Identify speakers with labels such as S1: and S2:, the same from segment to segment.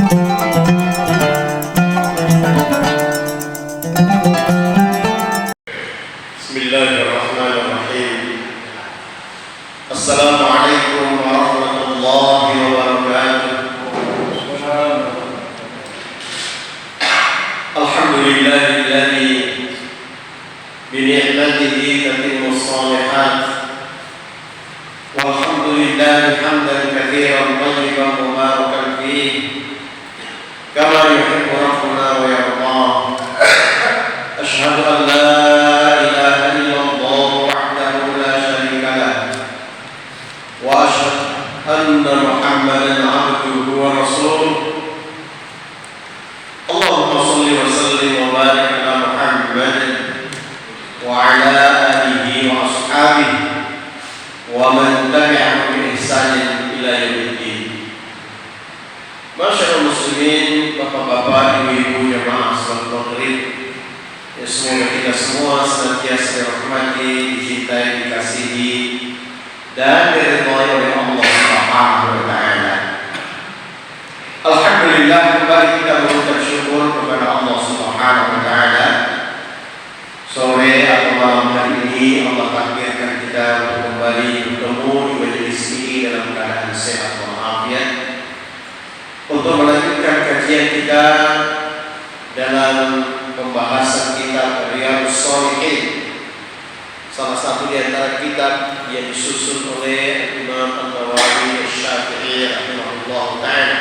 S1: Bismillahirrahmanirrahim. Assalamualaikum warahmatullahi wabarakatuh. Alhamdulillahilladzi bi ni'matihi tatimmu shalihat. Walhamdulillahi hamdan katsiran thayyiban mubarakan fihi kama yuhibbu rabbuna wa yarda. Asyhadu an la ilaha illallah wahdahu la syarika lah wa asyhadu anna Muhammadan abduhu wa rasuluh. Allahumma shalli wa sallim wa barik ala Muhammad wa ala alihi wa ashabihi wa man tabi'ahum bi ihsanin ila yaumiddin. Masyaallah muslimin, bapak-bapak, ibu-ibu, jamaah salat maghrib, ya, semoga kita semua senantiasa dirahmati, dicintai, dikasihi dan diridhai oleh Allah Subhanahu wa taala. Alhamdulillah, kembali kita mengucap syukur kepada Allah Subhanahu wa taala. Sore atau malam hari ini Allah takdirkan kita untuk kembali bertemu di majelis ini dalam keadaan sehat walafiat untuk melanjutkan kajian kita dalam pembahasan kitab Riyadhus Shalihin, salah satu di antara kitab yang disusun oleh Imam An-Nawawi Asy-Syafi'i rahimahullah ta'ala.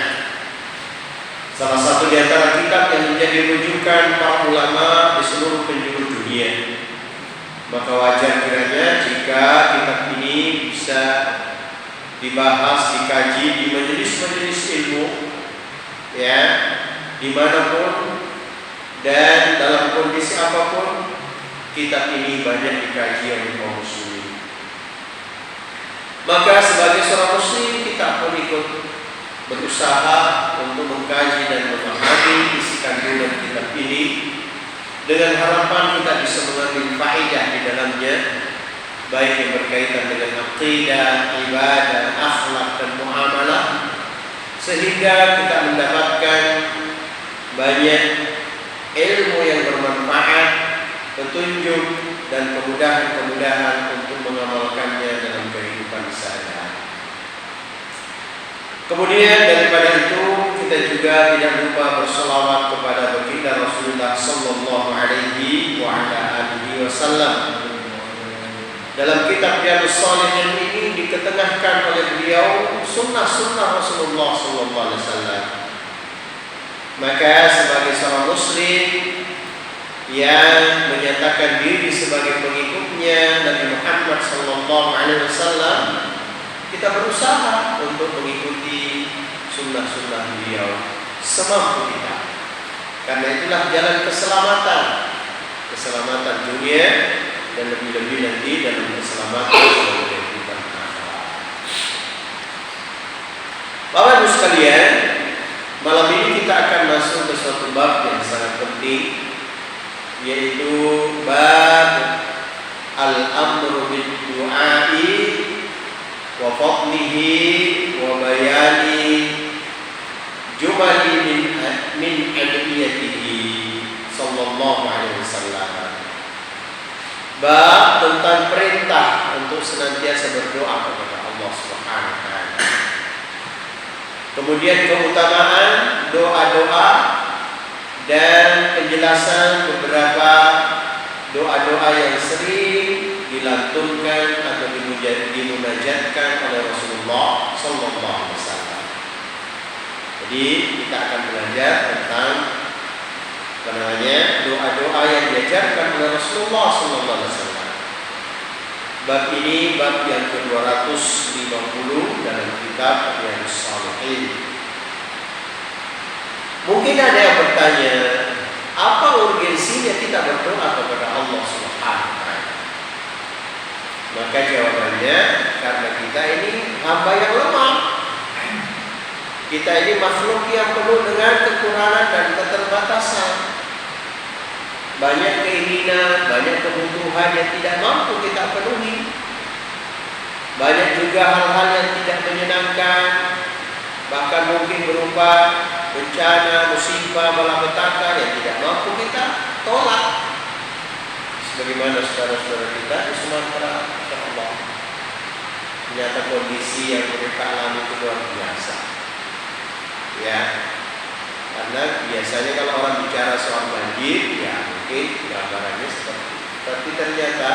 S1: Salah satu di antara kitab yang menjadi rujukan para ulama di seluruh penjuru dunia. Maka wajar kiranya jika kitab ini bisa dibahas, dikaji di majelis-majelis ilmu, ya, dimanapun dan dalam kondisi apapun, kitab ini banyak dikaji oleh kaum muslimin. Maka sebagai seorang muslim kita pun ikut berusaha untuk mengkaji dan memahami isi kandungan kitab ini dengan harapan kita bisa mengambil faedah di dalamnya, baik yang berkaitan dengan aqidah, ibadah, akhlak dan muamalah, sehingga kita mendapatkan banyak ilmu yang bermanfaat, petunjuk dan kemudahan-kemudahan untuk mengamalkannya dalam kehidupan sehari-hari. Kemudian daripada itu kita juga tidak lupa berselawat kepada baginda Rasulullah sallallahu alaihi wa ala alihi wasallam. Dalam kitab Riyadhus Shalihin ini diketengahkan oleh beliau sunnah-sunnah Rasulullah sallallahu alaihi wasallam. Maka sebagai seorang muslim yang menyatakan diri sebagai pengikutnya Nabi Muhammad sallallahu alaihi wasallam, kita berusaha untuk mengikuti sunnah-sunnah beliau semampu kita. Karena itulah jalan keselamatan dunia dan lebih-lebih nanti dalam keselamatan kehidupan akhirat. Bapak Ibu sekalian, malam ini kita akan masuk ke suatu bab yang sangat penting, yaitu bab al-amru bid-du'ai wa fadlihi wa bayani jumali min adiyatihi sallallahu alaihi wasallam. Bab tentang perintah untuk senantiasa berdoa kepada Allah Subhanahu wa taala. Kemudian keutamaan doa-doa dan penjelasan beberapa doa-doa yang sering dilantunkan atau dimunajatkan oleh Rasulullah sallallahu alaihi wasallam. Jadi kita akan belajar tentang doa-doa yang diajarkan oleh Rasulullah sallallahu alaihi wasallam. Bab ini bab yang ke-250 dalam kitab Riyadhus Shalihin. Mungkin ada yang bertanya, apa urgensinya kita berdoa kepada Allah Subhanahu wa taala? Maka jawabannya, karena kita ini hamba yang lemah. Kita ini makhluk yang penuh dengan kekurangan dan keterbatasan. Banyak keinginan, banyak kebutuhan yang tidak mampu kita penuhi. Banyak juga hal-hal yang tidak menyenangkan, bahkan mungkin berupa bencana, musibah, malapetaka yang tidak mampu kita tolak. Sebagaimana saudara-saudara kita di Sumatera, insyaallah, ternyata kondisi yang mereka alami itu luar biasa. Ya, karena biasanya kalau orang bicara soal banjir, ya mungkin gambarannya seperti itu. Tapi ternyata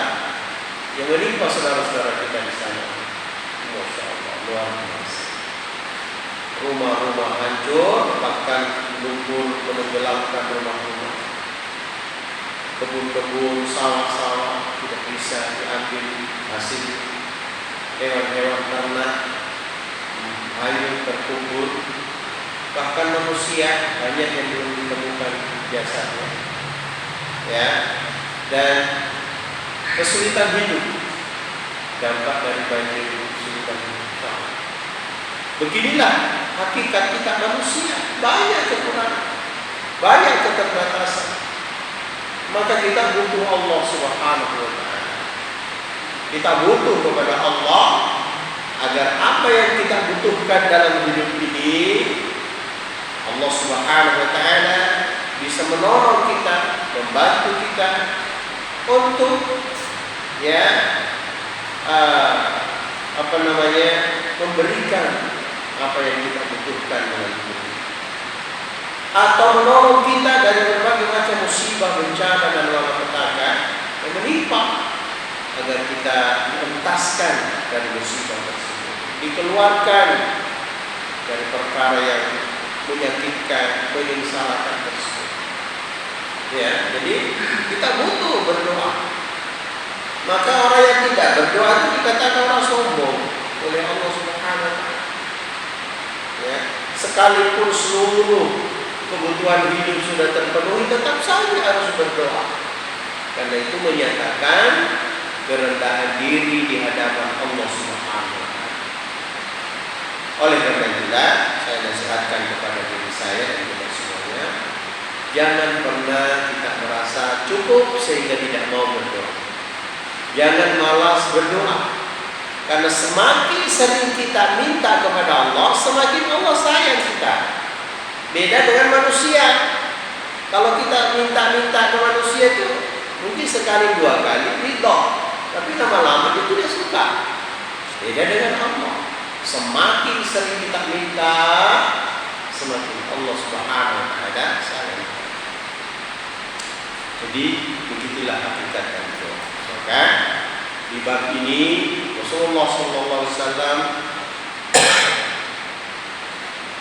S1: yang menimpa saudara-saudara kita di sana, masya Allah, luar biasa. Rumah-rumah hancur, bahkan lumpur menenggelamkan rumah-rumah. Kebun-kebun, sawah-sawah tidak bisa diambil hasil. Hewan-hewan ternak hanyut terkubur. Bahkan manusia banyak yang belum ditemukan jasadnya. Ya, dan kesulitan hidup, dampak dari banjir, kesulitan hidup. Beginilah hakikat kita manusia, banyak kekurangan, banyak keterbatasan. Maka kita butuh Allah Subhanahu wa ta'ala. Kita butuh kepada Allah agar apa yang kita butuhkan dalam hidup ini, Allah Subhanahu wa ta'ala bisa menolong kita, membantu kita untuk memberikan apa yang kita butuhkan dalam hidup ini, atau menolong kita dari berbagai macam musibah, bencana dan malapetaka yang menimpa, agar kita dientaskan dari musibah tersebut, dikeluarkan dari perkara yang menyakitkan, menyengsarakan tersebut. Ya, jadi kita butuh berdoa. Maka orang yang tidak berdoa itu dikatakan orang sombong oleh Allah Subhanahu wa ta'ala. Ya, sekalipun seluruh kebutuhan hidup sudah terpenuhi, tetap saja harus berdoa. Karena itu menyatakan kerendahan diri di hadapan Allah Subhanahu wa ta'ala. Oleh karena itulah saya nasihatkan kepada diri saya dan kita semuanya, jangan pernah kita merasa cukup sehingga tidak mau berdoa. Jangan malas berdoa. Karena semakin sering kita minta kepada Allah, semakin Allah sayang kita. Beda dengan manusia. Kalau kita minta-minta ke manusia itu mungkin sekali dua kali ridho, tapi lama-lama dia tidak suka. Beda dengan Allah. Semakin sering kita minta, semakin Allah Subhanahu wa ta'ala sayang. Jadi begitulah hakikat dan doa. Maka di bab ini Rasulullah SAW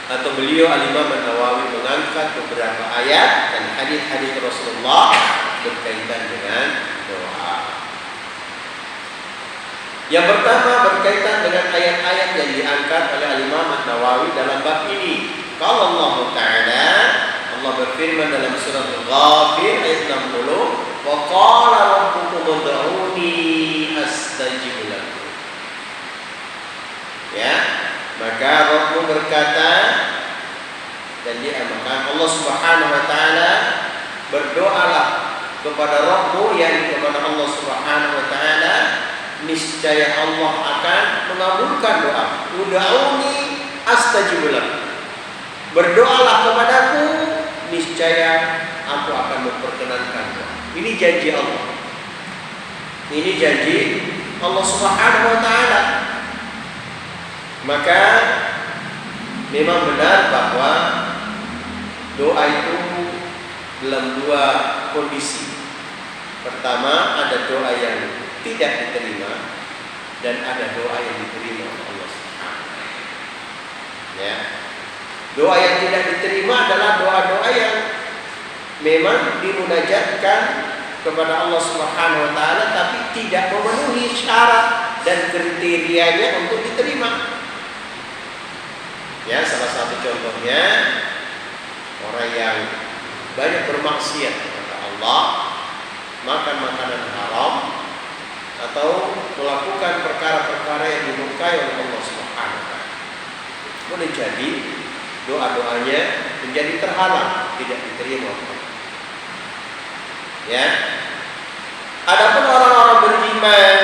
S1: atau beliau Al-Imam An-Nawawi mengangkat beberapa ayat dan hadis-hadis Rasulullah berkaitan dengan doa. Yang pertama berkaitan dengan ayat-ayat yang diangkat oleh Al-Imam An-Nawawi dalam bab ini. Kalau Allah Ta'ala, Allah berfirman dalam surah Al-Ghafir ayat 60, wa qala rabbukum ud'uni astajib lakum. Ya, maka Rabbmu berkata, dan maka Allah Subhanahu wa ta'ala berdoalah kepada Rabbmu, yang kepada Allah Subhanahu wa ta'ala, niscaya Allah akan mengabulkan doa. Ud'uni astajib lakum. Berdoalah kepadaku, niscaya aku akan memperkenankan doa. Ini janji Allah. Ini janji Allah Subhanahu wa ta'ala. Maka memang benar bahwa doa itu dalam dua kondisi. Pertama, ada doa yang tidak diterima dan ada doa yang diterima oleh Allah Subhanahu wa ta'ala. Ya. Doa yang tidak diterima adalah doa-doa yang memang dimunajatkan kepada Allah Subhanahu wa ta'ala tapi tidak memenuhi syarat dan kriterianya untuk diterima. Ya, salah satu contohnya orang yang banyak bermaksiat kepada Allah, makan makanan haram, atau melakukan perkara-perkara yang dimurkai oleh Allah Subhanahu wa ta'ala. Boleh jadi doa-doanya menjadi terhalang, tidak diterima oleh Allah. Ya. Adapun orang-orang beriman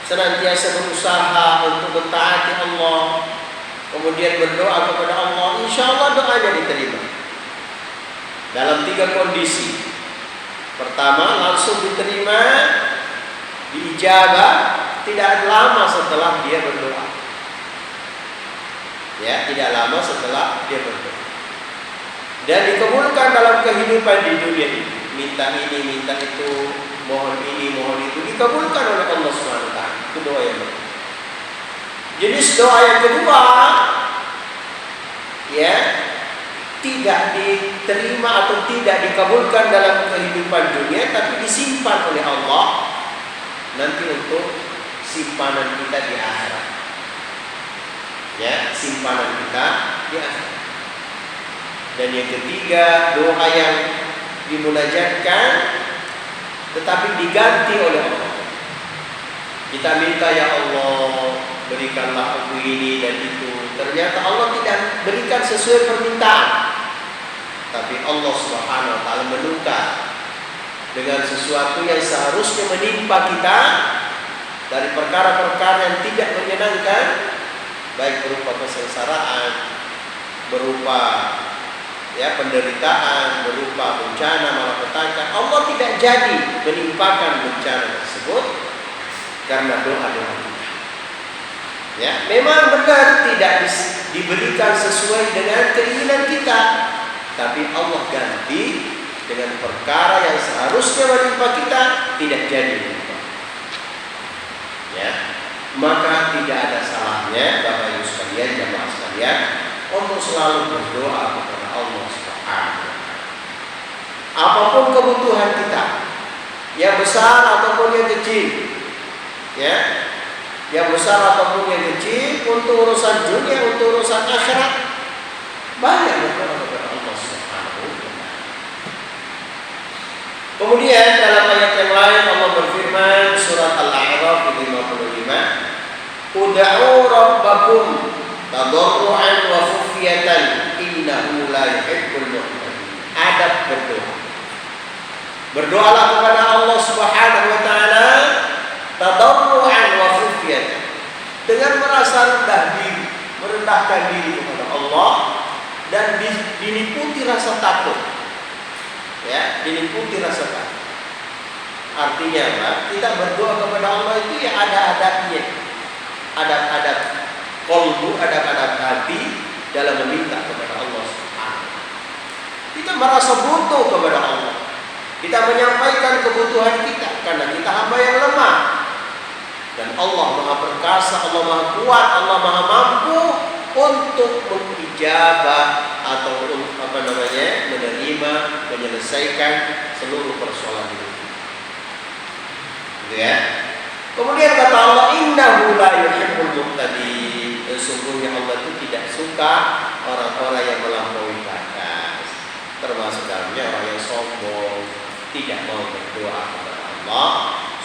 S1: senantiasa berusaha untuk mentaati Allah, kemudian berdoa kepada Allah, insya Allah doanya diterima. Dalam 3 kondisi. Pertama, langsung diterima, diijabah, tidak lama setelah dia berdoa. Ya, tidak lama setelah dia berdoa. Dan dikabulkan dalam kehidupan di dunia ini. Minta ini, minta itu, mohon ini, mohon itu, dikabulkan oleh Allah SWT. Itu doa yang pertama. Jenis doa yang kedua, ya, tidak diterima atau tidak dikabulkan dalam kehidupan dunia, tapi disimpan oleh Allah nanti untuk simpanan kita di akhirat. Ya, simpanan kita di akhirat. Dan yang ketiga, doa yang dimunajatkan tetapi diganti oleh Allah. Kita minta, ya Allah, berikanlah aku ini dan itu. Ternyata Allah tidak berikan sesuai permintaan. Tapi Allah Subhanahu wa taala menukar dengan sesuatu yang seharusnya menimpa kita dari perkara-perkara yang tidak menyenangkan, baik berupa kesengsaraan, berupa penderitaan, berupa bencana, malapetaka. Allah tidak jadi menimpakan bencana tersebut karena doa-doa kita. Ya, memang benar tidak diberikan sesuai dengan keinginan kita, tapi Allah ganti dengan perkara yang seharusnya menimpa kita tidak jadi menimpa. Ya, maka tidak ada salahnya Bapak Ibu sekalian, jamaah sekalian, untuk selalu berdoa kepada Allah Subhanahu wa taala. Apapun kebutuhan kita, yang besar ataupun yang kecil, ya, yang besar ataupun yang kecil, untuk urusan dunia, untuk urusan akhirat, banyak berdoa kepada Allah Subhanahu wa taala. Kemudian dalam ayat yang lain Allah berfirman, surat Al-A'raf 55, "Ud'u rabbakum tadarruan wa khufyatan innahu la yuhibbul mu'tadin." Adab berdoa. Berdoalah kepada Allah Subhanahu wa taala tadarruan wa khufyatan, dengan merasa rendah diri, merendahkan diri kepada Allah dan diliputi rasa takut. Ya, diliputi rasa takut. Artinya apa? Kita berdoa kepada Allah itu ya ada adabnya. Adab-adab qalbu, adab-adab hati dalam meminta kepada Allah Subhanahu. Kita merasa butuh kepada Allah. Kita menyampaikan kebutuhan kita karena kita hamba yang lemah. Dan Allah Maha Perkasa, Allah Maha Kuat, Allah Maha Mampu untuk mengijabah atau menerima, menyelesaikan seluruh persoalan hidup. Gitu ya. Kemudian kata Allah, innahu la yuhibbul mu'tadin. Sesungguhnya Allah itu tidak suka orang-orang yang melampaui batas. Termasuk dalamnya orang yang sombong, tidak mau berdoa kepada Allah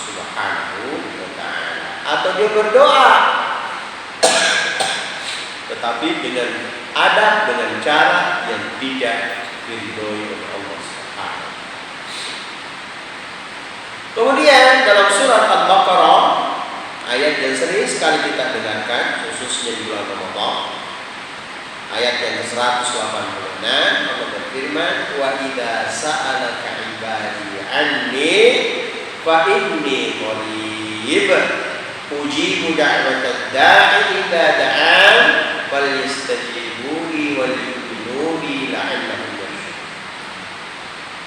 S1: Subhanahu wa taala. Atau dia berdoa tetapi dengan adab, dengan cara yang tidak diridhoi oleh Allah Subhanahu. Kemudian dalam surat Al-Baqarah, ayat yang sering sekali kita dengarkan khususnya di bulan Ramadan, ayat yang ke-186, Allah berfirman, "Wa idza sa'alaka 'ibadi 'anni fa inni qarib ujibu da'watad da'i idza da'an falyastajibu li wal yu'minu bi la'allahum yarshudun."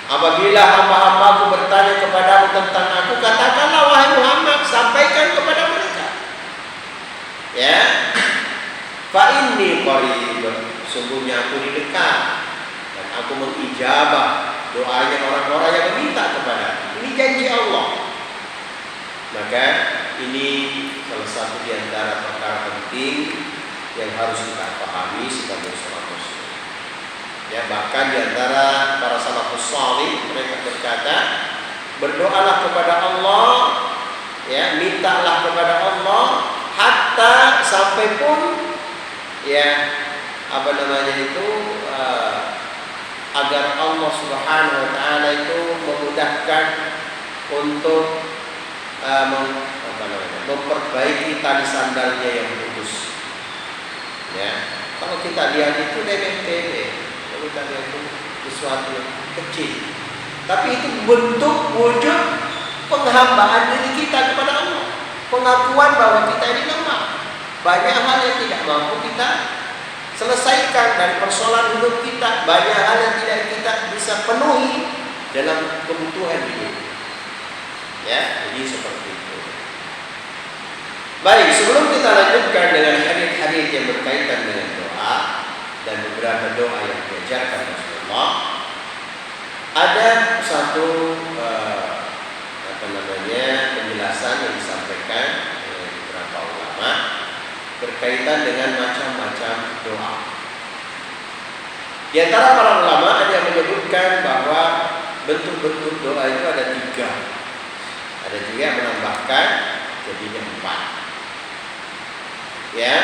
S1: Apabila hamba-hambaku bertanya kepadamu tentang aku, katakanlah wahai Muhammad, sampaikan kepada mereka. Ya. Fa inni qarib, sungguhnya aku di dekat dan aku mengijabah doanya orang-orang yang meminta kepada. Ini janji Allah. Maka ini salah satu di antara perkara penting yang harus kita pahami sebagai seorang muslim. Ya, bahkan di antara para salafus salih mereka berkata, berdoalah kepada Allah, ya, mintalah kepada Allah hatta sampai pun agar Allah Subhanahu wa taala itu memudahkan untuk memperbaiki tali sandalnya yang putus.
S2: Ya, kalau kita lihat itu remeh-temeh, kalau kita lihat itu sesuatu yang kecil, tapi itu bentuk wujud penghambaan diri kita kepada Allah, pengakuan bahwa kita ini lemah, banyak hal yang tidak mampu kita selesaikan dari persoalan hidup kita, banyak hal yang tidak kita bisa penuhi dalam kebutuhan hidup. Ya, jadi seperti itu. Baik, sebelum kita lanjutkan dengan hadis-hadis yang berkaitan dengan doa dan beberapa doa yang diajarkan Rasulullah, ada satu penjelasan yang disampaikan oleh beberapa ulama berkaitan dengan macam-macam doa. Di antara para ulama ada yang menyebutkan bahwa bentuk-bentuk doa itu ada 3. Ada juga yang menambahkan jadinya 4. Ya,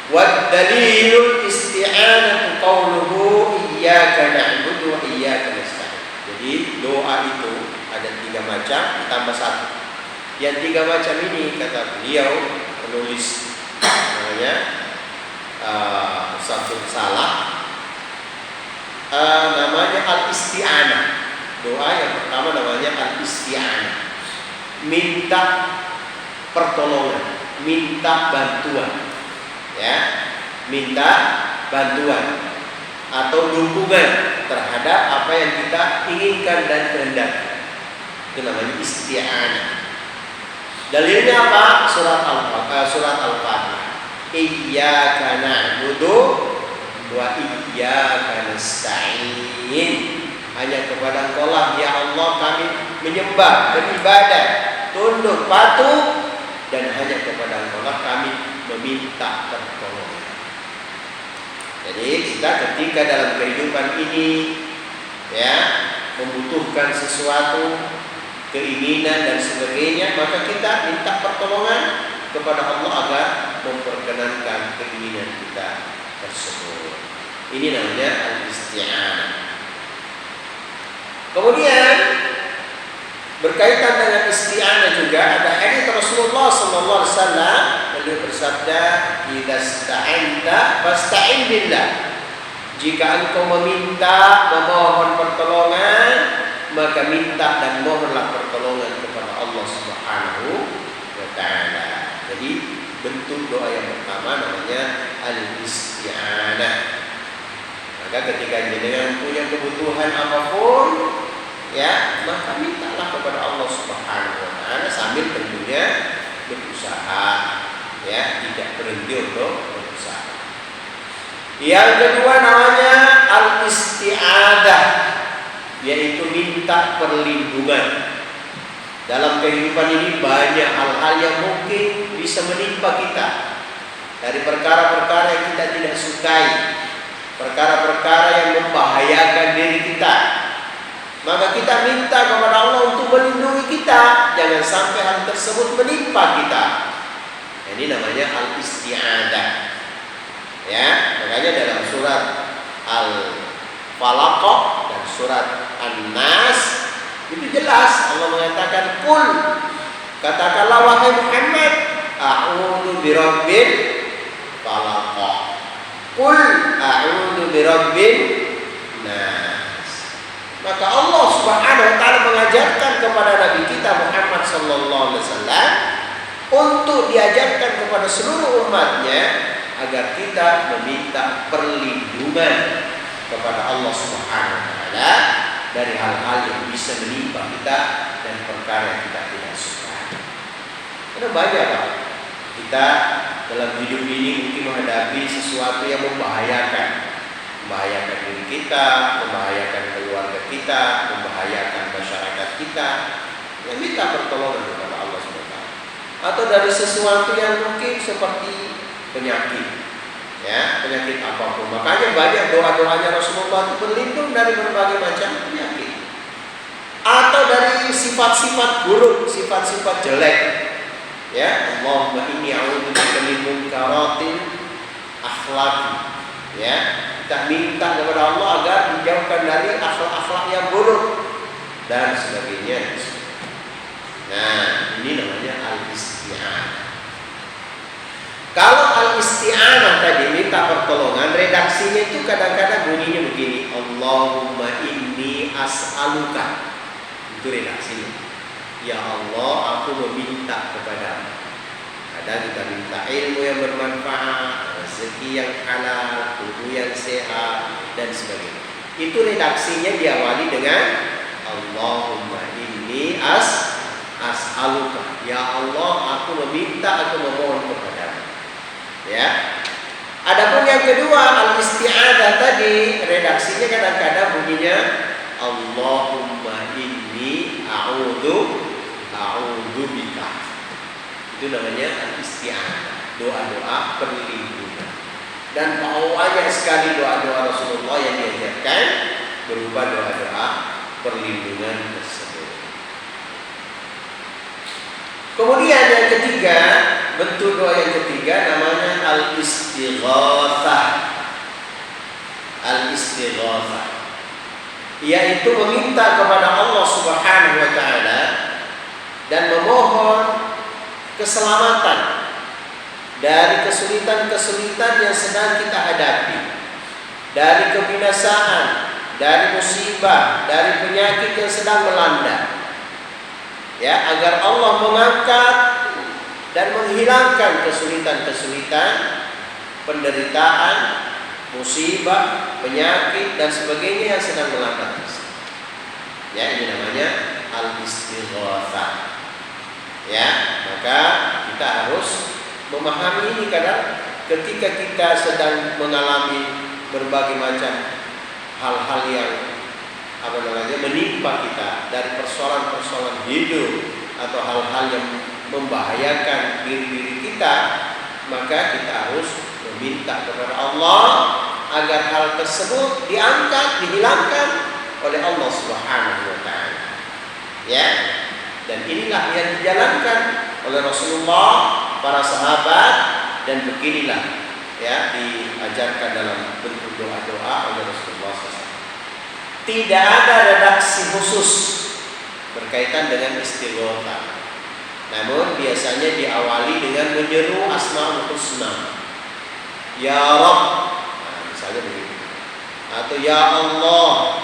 S2: wa dalilul isti'anatu qawluhu iyyaka na'budu wa iyyaka nasta'in. Jadi doa itu ada 3 macam ditambah 1. Yang 3 macam ini kata beliau penulis namanya satu salah namanya al-isti'anah. Doa yang pertama namanya al-isti'anah, minta pertolongan, minta bantuan, ya, minta bantuan atau dukungan terhadap apa yang kita inginkan dan kehendaki. Itu namanya isti'anah. Dalilnya apa? Surat Al-Fatihah. Iyyaka na'budu wa iyyaka nasta'in. Hanya kepada Engkau lah ya Allah kami menyembah, beribadah, tunduk, patuh, dan hanya kepada Engkau lah kami meminta pertolongan. Jadi kita ketika dalam kehidupan ini, ya, membutuhkan sesuatu, keinginan dan sebagainya, maka kita minta pertolongan kepada Allah agar memperkenankan keinginan kita tersebut. Ini namanya al-isti'anah. Kemudian berkaitan dengan isti'anah juga ada hadis Rasulullah sallallahu alaihi wasallam, beliau bersabda, "Idza sta'anta fasta'in billah." Jika engkau meminta, memohon pertolongan, maka minta dan mohonlah pertolongan kepada Allah Subhanahu wa taala. Jadi bentuk doa yang pertama namanya al-isti'anah. Maka ketika jenengan punya kebutuhan apapun, ya, maka mintalah kepada Allah Subhanahu wa taala sambil tentunya berusaha, ya, tidak berhenti untuk berusaha. Yang kedua namanya al-isti'adah, yaitu minta perlindungan. Dalam kehidupan ini banyak hal-hal yang mungkin bisa menimpa kita, dari perkara-perkara yang kita tidak sukai, perkara-perkara yang membahayakan diri kita. Maka kita minta kepada Allah untuk melindungi kita, jangan sampai hal tersebut menimpa kita. Ini namanya al-isti'adah. Ya, makanya dalam surat Al-Falaq dan surat An-Nas itu jelas Allah mengatakan, "Qul," katakanlah wahai Muhammad, "A'udzu birabbil falaq." "Qul a'udzu birabbin nas." Maka Allah Subhanahu wa taala mengajarkan kepada Nabi kita Muhammad sallallahu alaihi wasallam untuk diajarkan kepada seluruh umatnya agar kita meminta perlindungan kepada Allah Subhanahu wa taala dari hal-hal yang bisa menimpa kita dan perkara yang kita tidak suka. Karena banyak kita dalam hidup ini mungkin menghadapi sesuatu yang membahayakan diri kita, membahayakan keluarga kita, membahayakan masyarakat kita. Ya, minta pertolongan kepada Allah SWT. Atau dari sesuatu yang mungkin seperti penyakit, ya, penyakit apapun. Makanya banyak doa-doanya Rasulullah itu berlindung dari berbagai macam penyakit. Atau dari sifat-sifat buruk, sifat-sifat jelek. Ya, Allahumma inni a'udzubika min munkaratil akhlaqi. Ya, kita minta kepada Allah agar dijauhkan dari akhlak-akhlak yang buruk dan sebagainya. Nah, ini namanya al-isti'anah. Kalau al-isti'anah tadi minta minta pertolongan, redaksinya itu kadang-kadang bunyinya begini, Allahumma inni as'aluka. Itu redaksinya. Ya Allah, aku meminta kepadamu. Kadang kita minta ilmu yang bermanfaat, rezeki yang halal, tubuh yang sehat, dan sebagainya. Itu redaksinya diawali dengan Allahumma inni as'aluka. Ya Allah, aku meminta, aku memohon kepadamu. Ya. Adapun yang kedua, al-isti'adzah tadi, redaksinya kadang-kadang bunyinya Allahumma inni a'udzu bika. Itu namanya al-isti'adzah, doa-doa perlindungan. Dan banyak sekali doa-doa Rasulullah yang diajarkan berupa doa-doa perlindungan tersebut. Kemudian yang ketiga, bentuk doa yang ketiga namanya al-istighatsah. Al-istighatsah yaitu meminta kepada Allah Subhanahu wa taala dan memohon keselamatan dari kesulitan-kesulitan yang sedang kita hadapi, dari kebinasaan, dari musibah, dari penyakit yang sedang melanda. Ya, agar Allah mengangkat dan menghilangkan kesulitan-kesulitan, penderitaan, musibah, penyakit dan sebagainya yang sedang melanda kita. Ya, ini namanya al-istighatsah. Ya, maka kita harus memahami ini kadang ketika kita sedang mengalami berbagai macam hal-hal yang menimpa kita dari persoalan-persoalan hidup atau hal-hal yang membahayakan diri kita, maka kita harus meminta kepada Allah agar hal tersebut diangkat, dihilangkan oleh Allah Subhanahu wa taala. Ya. Dan inilah yang dijalankan oleh Rasulullah, para sahabat, dan beginilah ya diajarkan dalam bentuk doa-doa oleh Rasulullah SAW. Tidak ada redaksi khusus berkaitan dengan istighatsah. Namun biasanya diawali dengan menyeru Asmaul Husna. Ya Rabb, misalnya begitu. Atau Ya Allah,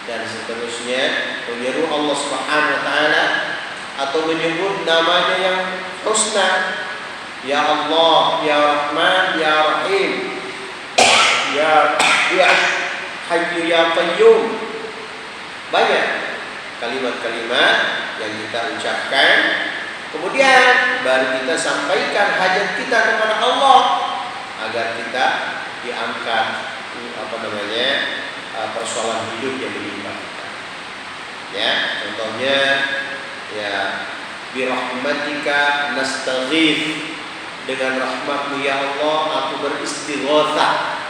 S2: dan seterusnya menyeru Allah Subhanahu wa taala atau menyebut namanya yang husna. Ya Allah, Ya Rahman, Ya Rahim, Ya Hayyu Ya Qayyum. Banyak kalimat-kalimat yang kita ucapkan, kemudian baru kita sampaikan hajat kita kepada Allah agar kita diangkat persoalan hidup yang menimpa kita. Ya, contohnya ya birahmatika nastaghith, dengan rahmatmu ya Allah aku beristighatsah.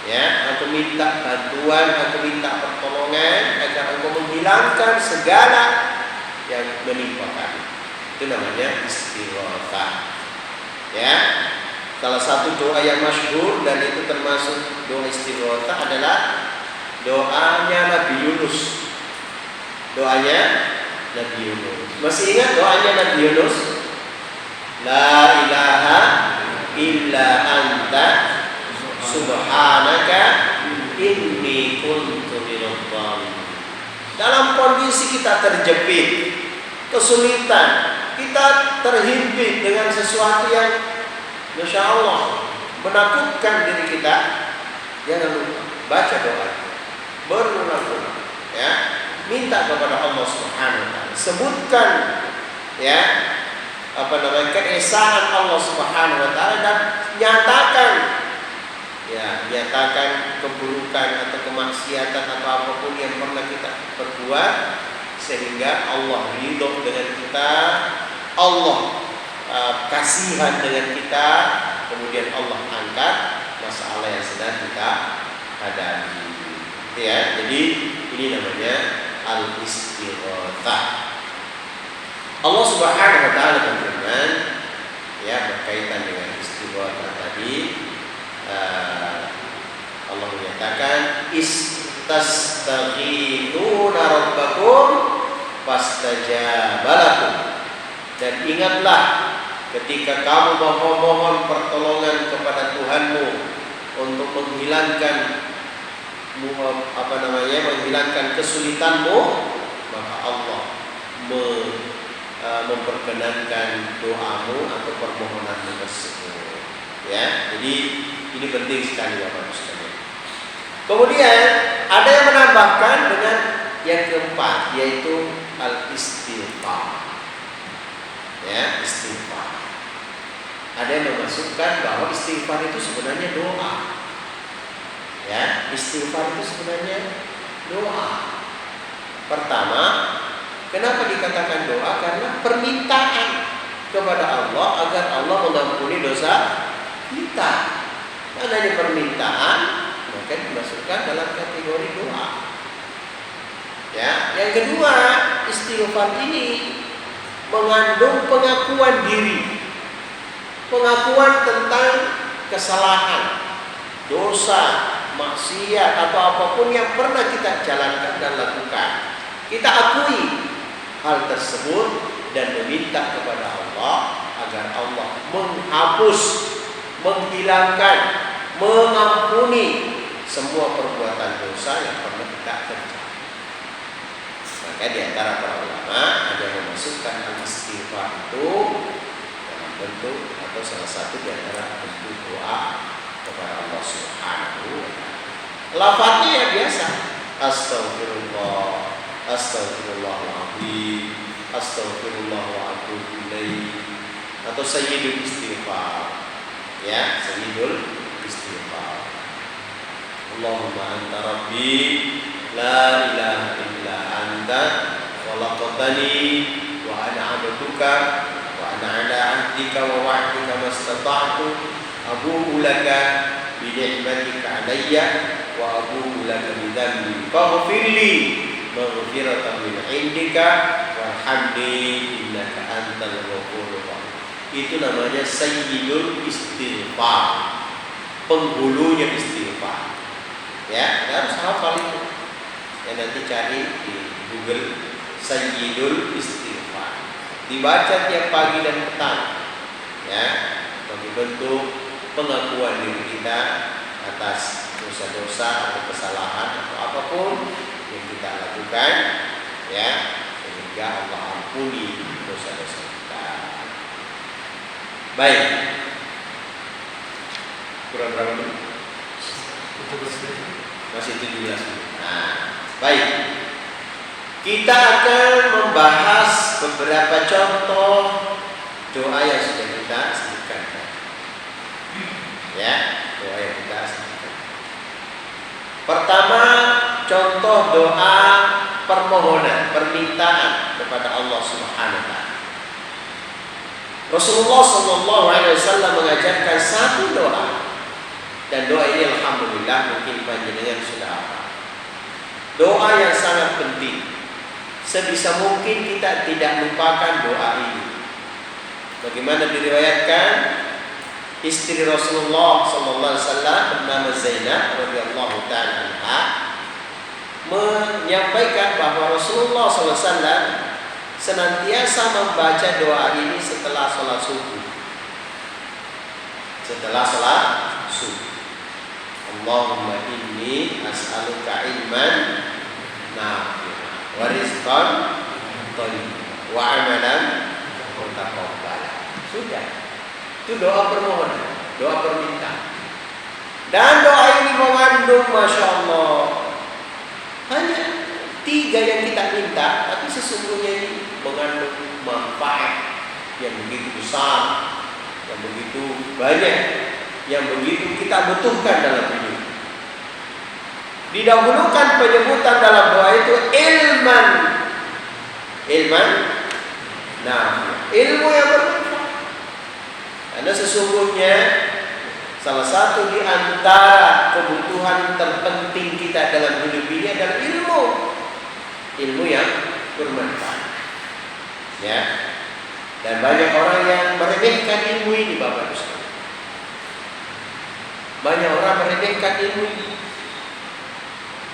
S2: Ya, aku minta bantuan, aku minta pertolongan agar Engkau menghilangkan segala yang menimpa kami. Itu namanya istighatsah. Ya. Salah satu doa yang masyhur dan itu termasuk doa istighatsah adalah doanya Nabi Yunus. Doanya Nabi Yunus. Masih ingat doanya Nabi Yunus? La ilaha illa anta subhanaka inni kuntu minadh dhalimin. Dalam kondisi kita terjepit, kesulitan, kita terhimpit dengan sesuatu yang Masya Allah menakutkan diri kita, jangan lupa baca doa, berulang-ulang, ya, minta kepada Allah Subhanahu wa taala, sebutkan ya keesaan Allah Subhanahu wa taala dan nyatakan keburukan atau kemaksiatan atau apapun yang pernah kita perbuat sehingga Allah ridho dengan kita, Allah kasihan dengan kita, kemudian Allah angkat masalah yang sedang kita hadapi. Ya, jadi ini namanya al-istighatsah. Allah Subhanahu wa taala berfirman ya berkaitan dengan istighatsah tadi, Allah menyatakan istastaghithuna rabbakum fastajaba lakum. Dan ingatlah ketika kamu memohon pertolongan kepada Tuhanmu untuk menghilangkan menghilangkan kesulitanmu, maka Allah memperkenankan doamu atau permohonanmu tersebut. Ya, jadi ini penting sekali Bapak sekalian. Kemudian ada yang menambahkan dengan yang keempat, yaitu al-istighfar. Ya, istighfar. Ada yang memasukkan bahwa istighfar itu sebenarnya doa. Ya, istighfar itu sebenarnya doa. Pertama, kenapa dikatakan doa? Karena permintaan kepada Allah agar Allah mengampuni dosa kita. Karena ada permintaan, maka dimasukkan dalam kategori doa. Ya, yang kedua, istighfar ini mengandung pengakuan diri, pengakuan tentang kesalahan, dosa, maksiat atau apapun yang pernah kita jalankan dan lakukan. Kita akui hal tersebut dan meminta kepada Allah agar Allah menghapus, menghilangkan, mengampuni semua perbuatan dosa yang pernah kita kerjakan. Maka di antara para ulama ada yang memasukkan al-istighfar itu dalam bentuk atau salah satu di antara bentuk doa kepada Allah Subhanahu wa taala. Lafaznya ya biasa, astagfirullah, astagfirullahaladzim, astagfirullah wa atubu ilaih, atau sayyidul istighfar. Ya, sayyidul istighfar. Allahumma anta rabbi la ilaha illa anta khalaqtani wa ana 'abduka wa ana 'ala 'ahdika wa wa'dika mastata'tu abu'u laka bi ni'matika 'alayya wa abu'u laka bi dhanbi faghfir li maghfiratan min 'indika warhamni innaka antal ghafurur rahim. Itu namanya sayyidul istighfar, penghulunya istighfar. Ya, harus hafal itu. Ya, nanti cari di Google sayyidul istighfar. Dibaca tiap pagi dan petang. Ya, bagi bentuk pengakuan diri kita atas dosa-dosa atau kesalahan atau apapun yang kita lakukan, ya, sehingga Allah ampuni dosa-dosa kita. Baik. Kurang berapa menit? Masih 17 menit. Nah, baik. Kita akan membahas beberapa contoh doa yang sudah kita sebutkan. Ya, doa yang kita sebutkan. Pertama, contoh doa permohonan, permintaan kepada Allah Subhanahu wa taala. Rasulullah SAW mengajarkan satu doa, dan doa ini alhamdulillah mungkin panjenengan sudah hafal. Doa yang sangat penting. Sebisa mungkin kita tidak lupakan doa ini. Bagaimana diriwayatkan, istri Rasulullah SAW bernama Zainab radhiyallahu ta'ala anha menyampaikan bahwa Rasulullah SAW senantiasa membaca doa ini setelah sholat subuh. Setelah sholat subuh, Allahumma inni as'aluka ilman nafi'an wa rizqan thayyiban wa amalan mutaqabbalan. Sudah. Itu doa permohonan, doa permintaan. Dan doa ini mengandung, masya Allah, hanya 3 yang kita minta, tapi sesungguhnya ini mengandung manfaat yang begitu besar, yang begitu banyak, yang begitu kita butuhkan dalam hidup. Didahulukan penyebutan dalam doa itu ilman, ilmu yang bermanfaat. Karena sesungguhnya salah satu di antara kebutuhan terpenting kita dalam hidup ini adalah ilmu yang bermanfaat. Ya. Dan banyak orang yang meremehkan ilmu ini, Bapak Ibu. Banyak orang meremehkan ilmu ini.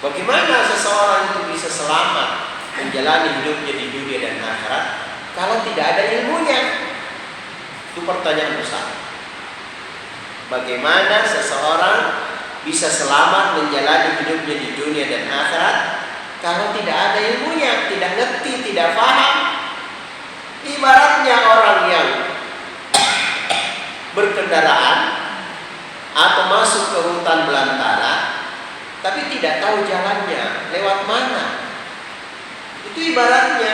S2: Bagaimana seseorang itu bisa selamat menjalani hidupnya di dunia dan akhirat kalau tidak ada ilmunya? Itu pertanyaan besar. Bagaimana seseorang bisa selamat menjalani hidupnya di dunia dan akhirat kalau tidak ada ilmunya, tidak ngerti, tidak paham? Ibaratnya orang yang berkendaraan atau masuk ke hutan belantara tapi tidak tahu jalannya lewat mana. Itu ibaratnya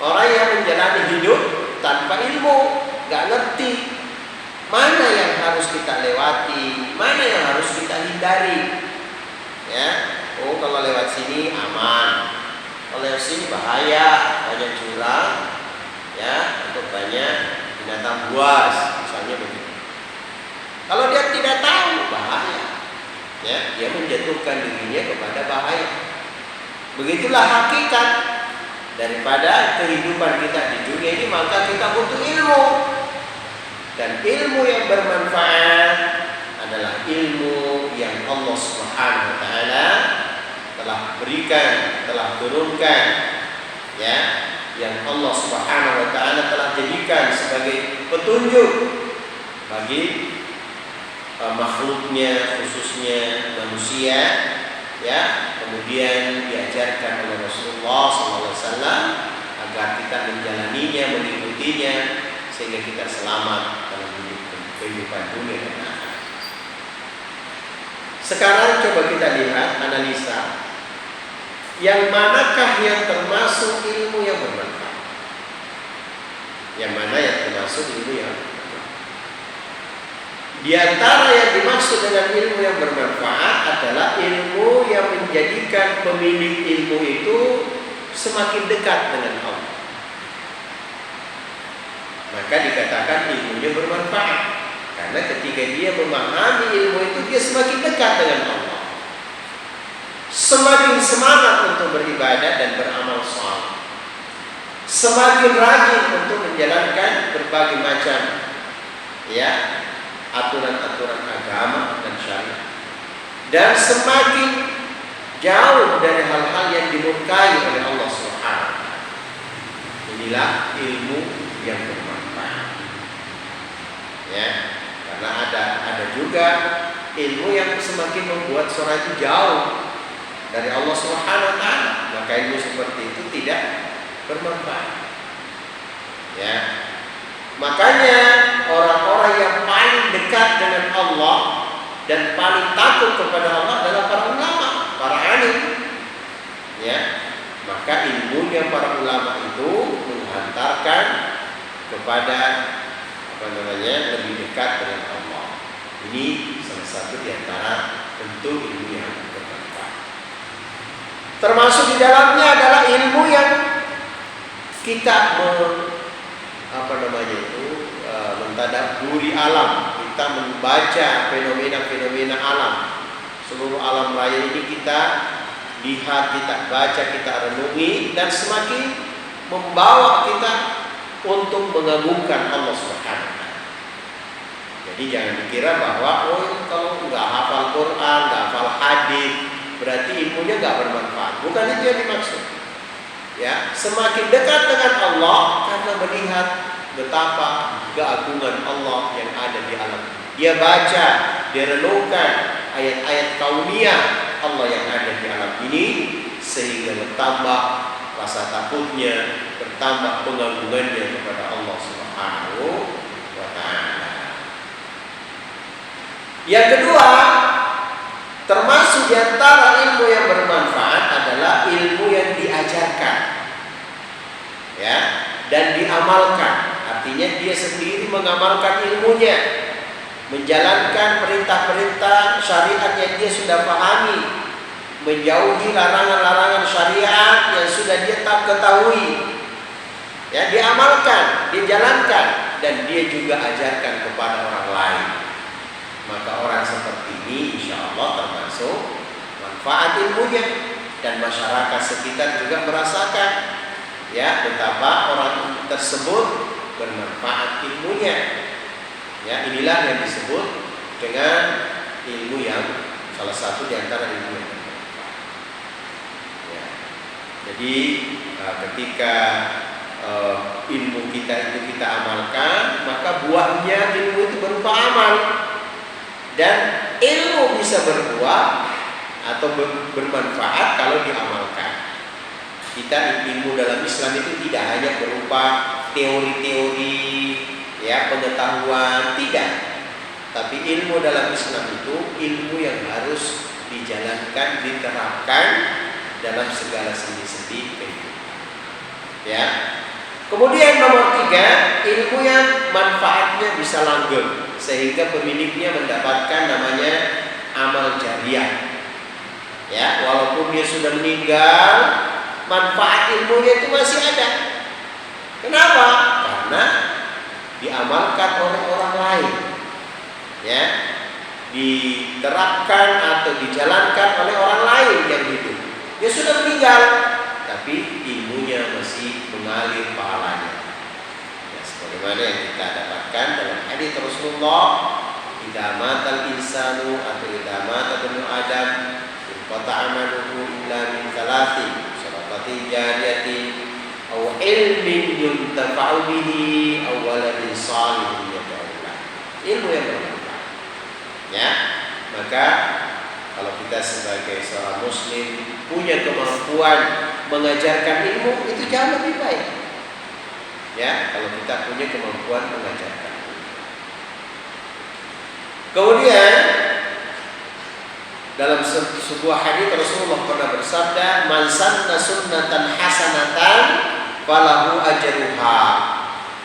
S2: orang yang menjalani hidup tanpa ilmu, gak ngerti mana yang harus kita lewati, mana yang harus kita hindari. Ya, oh kalau lewat sini aman, kalau lewat sini bahaya, banyak jurang, ya, atau banyak binatang buas, misalnya begitu. Kalau dia tidak tahu, bahaya, ya, dia menjatuhkan dirinya kepada bahaya. Begitulah hakikat daripada kehidupan kita di dunia ini, maka kita butuh ilmu. Dan ilmu yang bermanfaat adalah ilmu yang Allah Subhanahu wa taala telah berikan, telah turunkan, ya, yang Allah Subhanahu wa taala telah jadikan sebagai petunjuk bagi makhluknya, khususnya manusia, ya, kemudian diajarkan oleh Rasulullah SAW agar kita menjalaninya, mengikutinya, sehingga kita selamat dalam kehidupan dunia dan akhirat. Sekarang coba kita lihat, analisa, yang manakah yang termasuk ilmu yang bermanfaat? Yang mana yang termasuk ilmu yang bermanfaat? Di antara yang dimaksud dengan ilmu yang bermanfaat adalah ilmu yang menjadikan pemilik ilmu itu semakin dekat dengan Allah. Maka dikatakan ilmunya bermanfaat, karena ketika dia memahami ilmu itu, dia semakin dekat dengan Allah, semakin semangat untuk beribadah dan beramal saleh, semakin rajin untuk menjalankan berbagai macam, ya, aturan-aturan agama dan syariat, dan semakin jauh dari hal-hal yang dimurkai oleh Allah Subhanahu wa taala. Inilah ilmu yang bermanfaat. Ya, karena ada juga ilmu yang semakin membuat seorang itu jauh dari Allah Subhanahu wa taala, maka ilmu seperti itu tidak bermanfaat. Ya. Makanya orang-orang yang paling dekat dengan Allah dan paling takut kepada Allah adalah para ulama, para alim. Ya, maka ilmunya para ulama itu menghantarkan kepada lebih dekat dengan Allah. Ini salah satu di antara bentuk ilmu yang bermanfaat. Termasuk di dalamnya adalah ilmu yang kita mentadabburi alam, kita membaca fenomena-fenomena alam. Seluruh alam raya ini kita lihat, kita baca, kita renungi, dan semakin membawa kita untuk mengagungkan Allah Subhanahu wa taala. Jadi jangan dikira bahwa kalau nggak hafal Quran, nggak hafal hadis, berarti ilmunya nggak bermanfaat. Bukan itu yang dimaksud. Ya, semakin dekat dengan Allah karena melihat betapa keagungan Allah yang ada di alam. Dia baca, dia renungkan ayat-ayat kauniyah Allah yang ada di alam ini, sehingga bertambah rasa takutnya, bertambah pengagungannya kepada Allah Subhanahu wa taala. Yang kedua, termasuk di antara ilmu yang bermanfaat adalah ilmu yang diajarkan, ya, dan diamalkan. Artinya dia sendiri mengamalkan ilmunya, menjalankan perintah-perintah syariat yang dia sudah pahami, menjauhi larangan-larangan syariat yang sudah dia tak ketahui. Ya, diamalkan, dijalankan, dan dia juga ajarkan kepada orang lain. Maka orang seperti ini insya Allah termasuk manfaat ilmunya, dan masyarakat sekitar juga merasakan, ya, betapa orang tersebut bermanfaat ilmunya. Ya, inilah yang disebut dengan ilmu yang salah satu di antara ilmu yang bermanfaat. Ya. Jadi ketika ilmu kita itu kita amalkan, maka buahnya ilmu itu berupa amal. Dan ilmu bisa berbuah atau bermanfaat kalau diamalkan. Kita ilmu dalam Islam itu tidak hanya berupa teori-teori, ya, pengetahuan, tidak. Tapi ilmu dalam Islam itu ilmu yang harus dijalankan, diterapkan dalam segala sendi-sendi kehidupan. Ya. Kemudian nomor 3, ilmu yang manfaatnya bisa langgeng sehingga pemiliknya mendapatkan namanya amal jariah. Ya, walaupun dia sudah meninggal, manfaat ilmunya itu masih ada. Kenapa? Karena diamalkan oleh orang lain. Ya, diterapkan atau dijalankan oleh orang lain yang hidup. Dia sudah meninggal, tapi ilmunya masih mengalir pahalanya. Ya, sebagaimana yang kita dapatkan dalam hadis Rasulullah, "Idza matal insanu atau idza mata ibnu Adam, qata amaluhu illa min thalathin, sadaqatin jariyatin, aw ilmin yuntafa'u bihi, aw waladin shalihin yad'u lahu." Ilmu yang bermanfaat. Ya, maka kalau kita sebagai seorang muslim punya kemampuan mengajarkan ilmu, itu jauh lebih baik. Ya, kalau kita punya kemampuan mengajarkan. Kemudian dalam sebuah hadis Rasulullah pernah bersabda, "Man sanna sunnatan hasanatan falahu ajruha."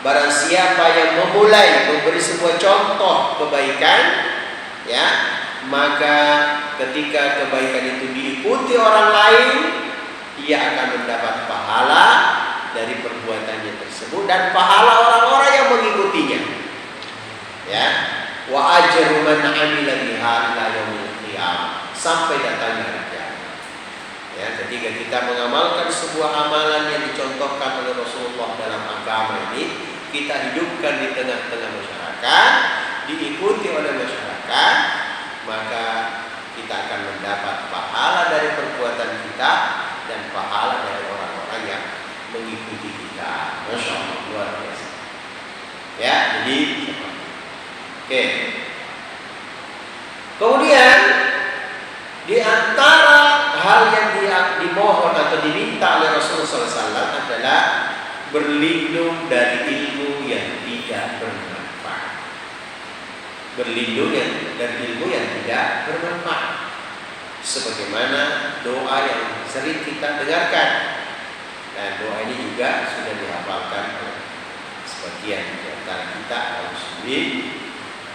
S2: Barang siapa yang memulai memberi sebuah contoh kebaikan, ya, maka ketika kebaikan itu diikuti orang lain, ia akan mendapat pahala dari perbuatannya tersebut dan pahala orang-orang yang mengikutinya. Ya, wa ajru man 'amila biha ila yaumil qiyamah, sampai datangnya hari kiamat. Ya, ketika kita mengamalkan sebuah amalan yang dicontohkan oleh Rasulullah dalam agama ini, kita hidupkan di tengah-tengah masyarakat, diikuti oleh masyarakat, maka kita akan mendapat pahala dari perbuatan kita dan pahala dari orang-orang yang mengikuti kita. Masya Allah, luar biasa. Ya, jadi oke. Kemudian di antara hal yang dimohon atau diminta oleh Rasulullah SAW adalah berlindung dari ilmu yang tidak bermanfaat. Berlindung dari ilmu yang tidak bermanfaat. Sebagaimana doa yang sering kita dengarkan. Dan doa ini juga sudah dihafalkan oleh sebagian di antara kita kaum muslimin.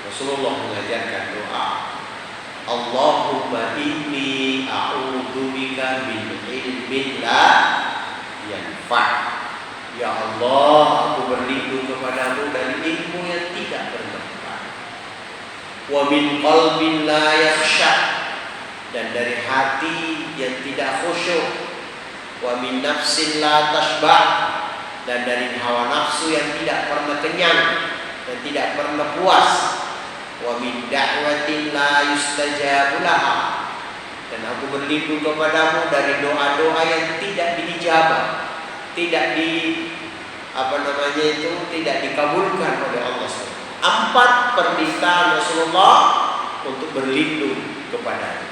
S2: Rasulullah mengajarkan doa, Allahumma inni a'udzubika min ilmin la yanfa'. Ya Allah, aku berlindung kepadamu dari ilmu yang tidak bermanfaat. Wa min qalbin la yakhsha', dan dari hati yang tidak khusyuk. Wa min nafsin la tashba', dan dari hawa nafsu yang tidak pernah kenyang dan tidak pernah puas. Wa min da'watin la yustajabu laha, dan aku berlindung kepadamu dari doa-doa yang tidak diijabah, tidak tidak dikabulkan oleh Allah SWT. 4 permintaan Rasulullah untuk berlindung kepadanya.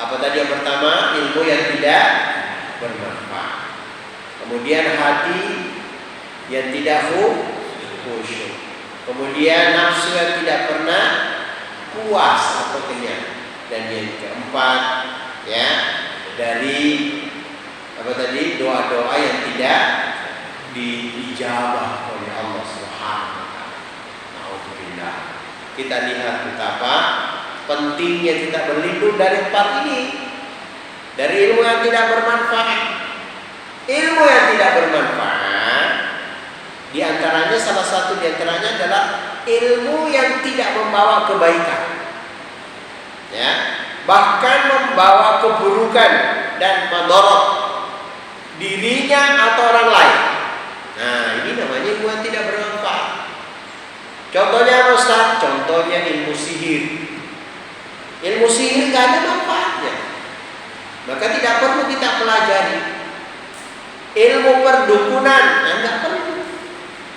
S2: Apa tadi yang pertama? Ilmu yang tidak bermanfaat. Kemudian hati yang tidak khusyuk. Kemudian nafsu yang tidak pernah puas atau kenyang. Dan yang keempat, ya, dari doa-doa yang tidak diijabah oleh Allah Subhanahu wa taala. Alhamdulillah. Kita lihat betapa pentingnya kita berlindung dari 4 ini. Dari ilmu yang tidak bermanfaat. Ilmu yang tidak bermanfaat, di antaranya salah satu di antaranya adalah ilmu yang tidak membawa kebaikan. Ya, bahkan membawa keburukan dan madarat dirinya atau orang lain. Nah, ini namanya ilmu yang tidak bermanfaat. Contohnya Ustaz, contohnya ilmu sihir. Ilmu sihir tidak ada manfaatnya, maka tidak perlu kita pelajari. Ilmu perdukunan tidak perlu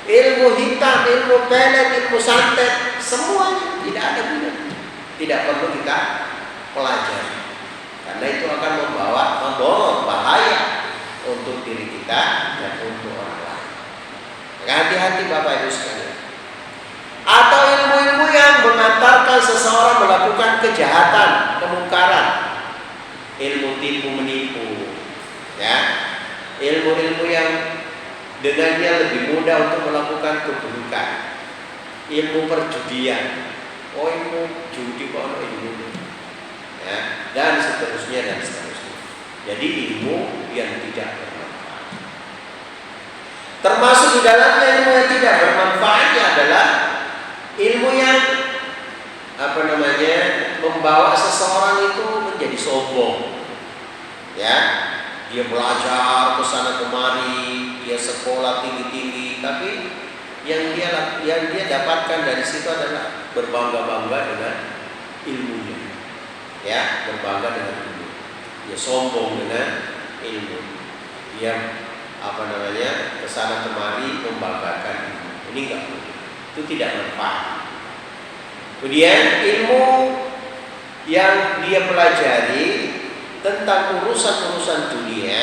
S2: ilmu hitam, ilmu pelet, ilmu santet, semuanya tidak ada gunanya. Tidak perlu kita pelajari. Karena itu akan membawa bahaya untuk diri kita dan untuk orang lain. Maka hati-hati Bapak Ibu sekalian. Atau ilmu-ilmu yang mengantarkan seseorang melakukan kejahatan, kemungkaran, ilmu tipu menipu, ya, ilmu-ilmu yang dengannya lebih mudah untuk melakukan keburukan, ilmu perjudian, ilmu judi ilmu, ya, dan seterusnya. Jadi ilmu yang tidak bermanfaat. Termasuk di dalamnya ilmu yang tidak bermanfaatnya adalah ilmu yang membawa seseorang itu menjadi sombong. Ya, dia belajar ke sana kemari, dia sekolah tinggi-tinggi, tapi yang dia dapatkan dari situ adalah berbangga-bangga dengan ilmunya. Ya, berbangga dengan ilmu. Dia sombong dengan ilmu. Dia ke sana kemari membanggakan ilmu. Ini enggak boleh. Itu tidak manfaat. Kemudian ilmu yang dia pelajari tentang urusan-urusan dunia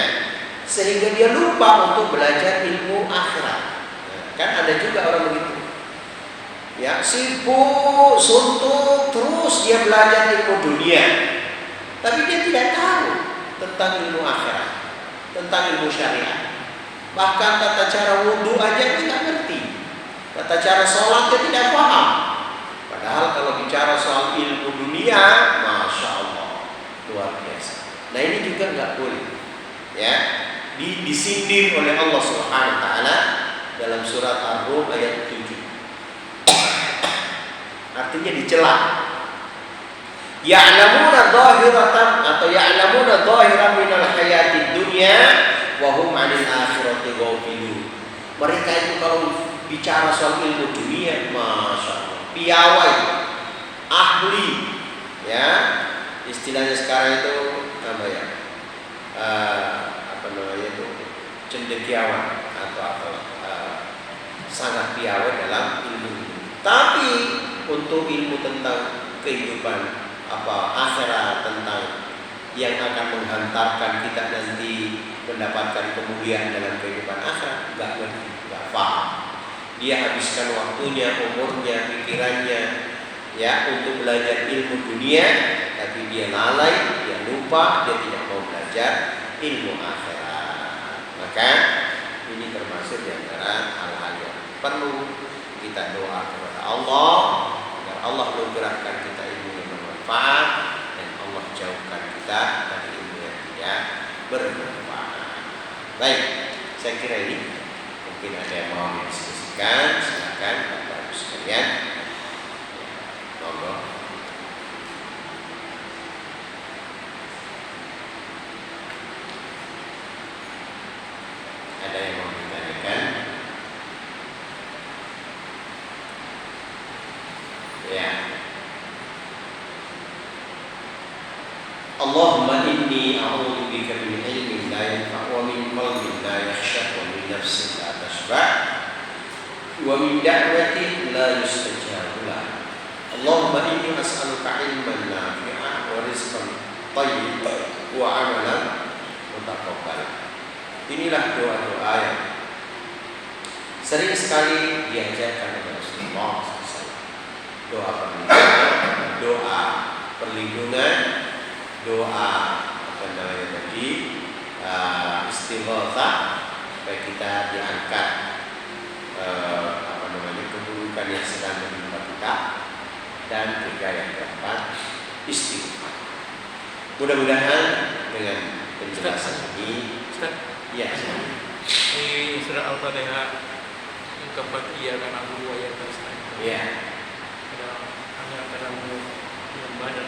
S2: sehingga dia lupa untuk belajar ilmu akhirat. Kan ada juga orang begitu. Ya, sibuk, suntuk, terus dia belajar ilmu dunia. Tapi dia tidak tahu tentang ilmu akhirat, tentang ilmu syariat. Bahkan tata cara wudhu aja dia tidak ngerti. Tata cara sholat dia tidak paham. Padahal kalau bicara soal ilmu dunia, Masya Allah, luar biasa. Nah ini juga nggak boleh. Ya, disindir oleh Allah Subhanahu Wa Taala dalam surat Ar-Rum ayat 7. Artinya dicela. Ya'lamuna dhahiratan atau ya'lamuna dhahiran minal hayatid dunya wa hum 'anil akhirati ghafilun. Mereka itu kalau bicara soal ilmu dunia, Masya Allah, piawai, ahli, ya, istilahnya sekarang itu cendekiawan atau sangat piawai dalam ilmu. Tapi untuk ilmu tentang kehidupan akhirat, tentang yang akan menghantarkan kita nanti mendapatkan kemuliaan dalam kehidupan akhirat, nggak paham. Dia habiskan waktunya, umurnya, pikirannya, ya, untuk belajar ilmu dunia, tapi dia lalai, dia lupa, dia tidak mau belajar ilmu akhirat. Maka ini termasuk di antara hal-hal yang perlu kita doa kepada Allah agar Allah menggerakkan kita ilmu yang bermanfaat dan Allah jauhkan kita dari ilmu yang tidak bermanfaat. Baik, saya kira ini mungkin ada yang mau didiskusikan, silakan Bapak Ibu sekalian. Monggo. Ada yang mau ditanyakan? Ya. Allahumma inni a'udzu bika min ilmin la yanfa' wa min qalbin la yakhsha wa min nafsin la tashba' wa min da'watin la yustajabu lah. Allahumma inni as'aluka ilman nafi'an wa rizqan thayyiban wa 'amalan mutaqabbalan. Inilah doa-doa yang sering sekali diajarkan oleh Rasulullah SAW. Doa perlindungan, doa istighatsah supaya kita diangkat keburukan yang sedang menimpa kita, dan juga yang keempat istighfar. Mudah-mudahan dengan penjelasan ini, ya,
S3: di surah Al-Fatihah yang keempat, iya kan aku dua ayat tersebut.
S2: ya,
S3: Hanya padamu menyembah dan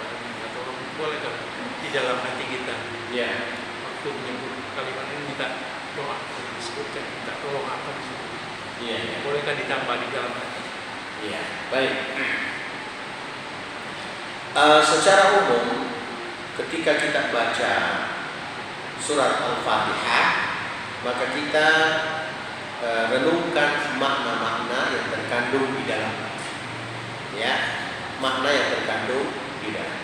S3: padamu atau bolehkah di dalam hati kita,
S2: ya,
S3: waktu menyebut kalimat ini minta doa, disebutkan minta tolong apa di situ?
S2: ya, ya.
S3: Bolehkah ditambah di dalam hati?
S2: Ya, baik. Secara umum, ketika kita baca surat Al-Fatihah, maka kita renungkan makna-makna yang terkandung di dalam, ya, makna yang terkandung di dalam.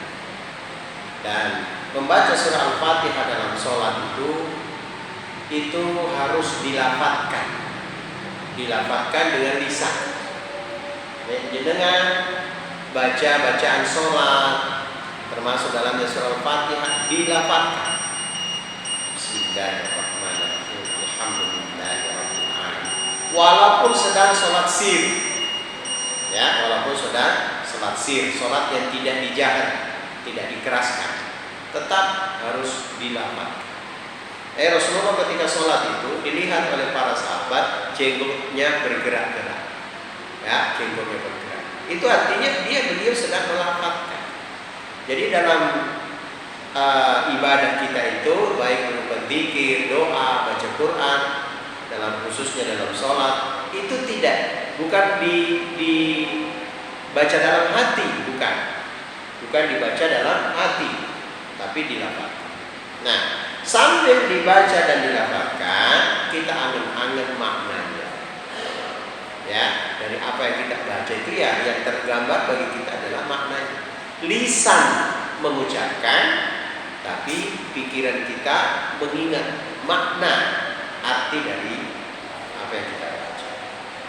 S2: Dan membaca surah Al-Fatihah dalam sholat itu harus dilafatkan dengan lisan. Dengan baca bacaan sholat termasuk dalamnya surah Al-Fatihah dilafatkan. Bismillahirrahmanirrahim. Alhamdulillahirabbil alamin. Walaupun sedang sholat sir, ya, walaupun sedang sholat sir, sholat yang tidak dijahar, tidak dikeraskan, tetap harus dilafalkan. Rasulullah ketika sholat itu dilihat oleh para sahabat jenggotnya bergerak-gerak, ya, jenggotnya bergerak. Itu artinya beliau sedang melafalkan. Jadi dalam ibadah kita itu baik berupa zikir, doa, baca Quran, dalam khususnya dalam sholat itu bukan dibaca dalam hati, bukan dibaca dalam hati, tapi dilafalkan. Nah, sambil dibaca dan dilafalkan kita angen-angen maknanya, ya, dari apa yang kita baca itu ya yang tergambar bagi kita adalah maknanya. Lisan mengucapkan, tapi pikiran kita mengingat makna arti dari apa yang kita baca.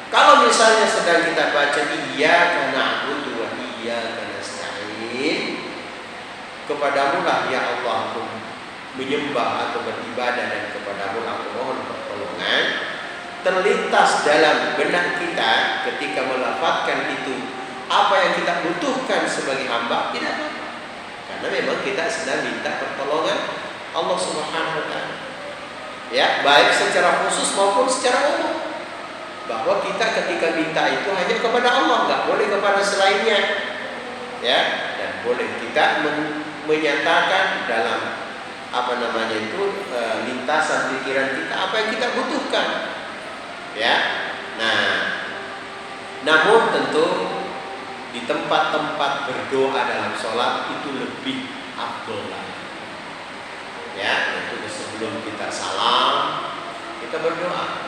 S2: Kalau misalnya sedang kita baca iyyaka na'budu wa iyyaka nasta'in, kepadamu lah ya Allah aku menyembah atau beribadah dan kepadamu lah aku mohon pertolongan, terlintas dalam benak kita ketika melafazkan itu apa yang kita butuhkan sebagai hamba, tidak apa-apa. Karena memang kita sedang minta pertolongan Allah Subhanahu wa taala. Ya, baik secara khusus maupun secara umum. Bahwa kita ketika minta itu hanya kepada Allah, nggak boleh kepada selainnya. Ya, dan boleh kita menyatakan dalam lintasan pikiran kita apa yang kita butuhkan. Ya. Nah, namun tentu di tempat-tempat berdoa dalam sholat itu lebih afdol lagi. Ya, itu sebelum kita salam kita berdoa.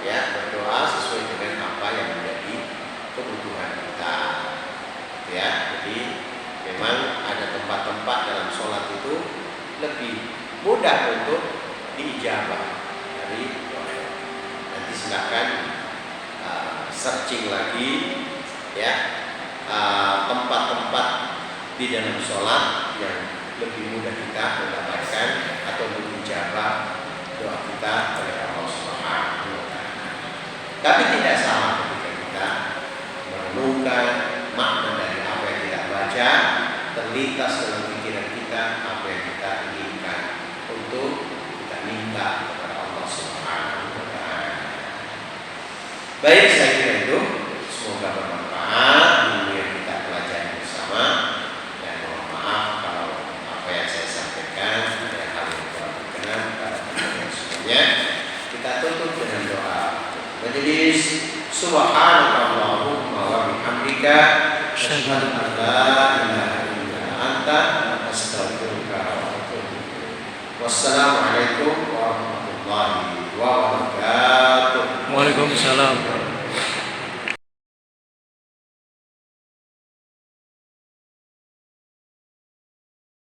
S2: Ya, berdoa sesuai dengan apa yang menjadi kebutuhan kita. Ya, jadi memang ada tempat-tempat dalam sholat itu lebih mudah untuk diijabah dari doa. Nanti silakan searching lagi, ya, tempat-tempat di dalam sholat yang lebih mudah kita mendapatkan atau diijabah doa kita oleh Allah Subhanahu wa taala. Tapi tidak salah ketika kita merenungkan makna dari apa yang kita baca, terlintas dalam pikiran kita apa yang kita inginkan untuk kita minta kepada Allah Subhanahu wa taala. Baik, saya kira itu semoga bermanfaat yang kita pelajari bersama, dan mohon maaf kalau apa yang saya sampaikan ada hal yang kurang berkenan pada teman-teman semuanya. Kita tutup dengan doa majelis. Subhanallahumma wa bihamdika asyhadu an la ilaha illa anta astaghfiruka wa atubu ilaik. Wassalamualaikum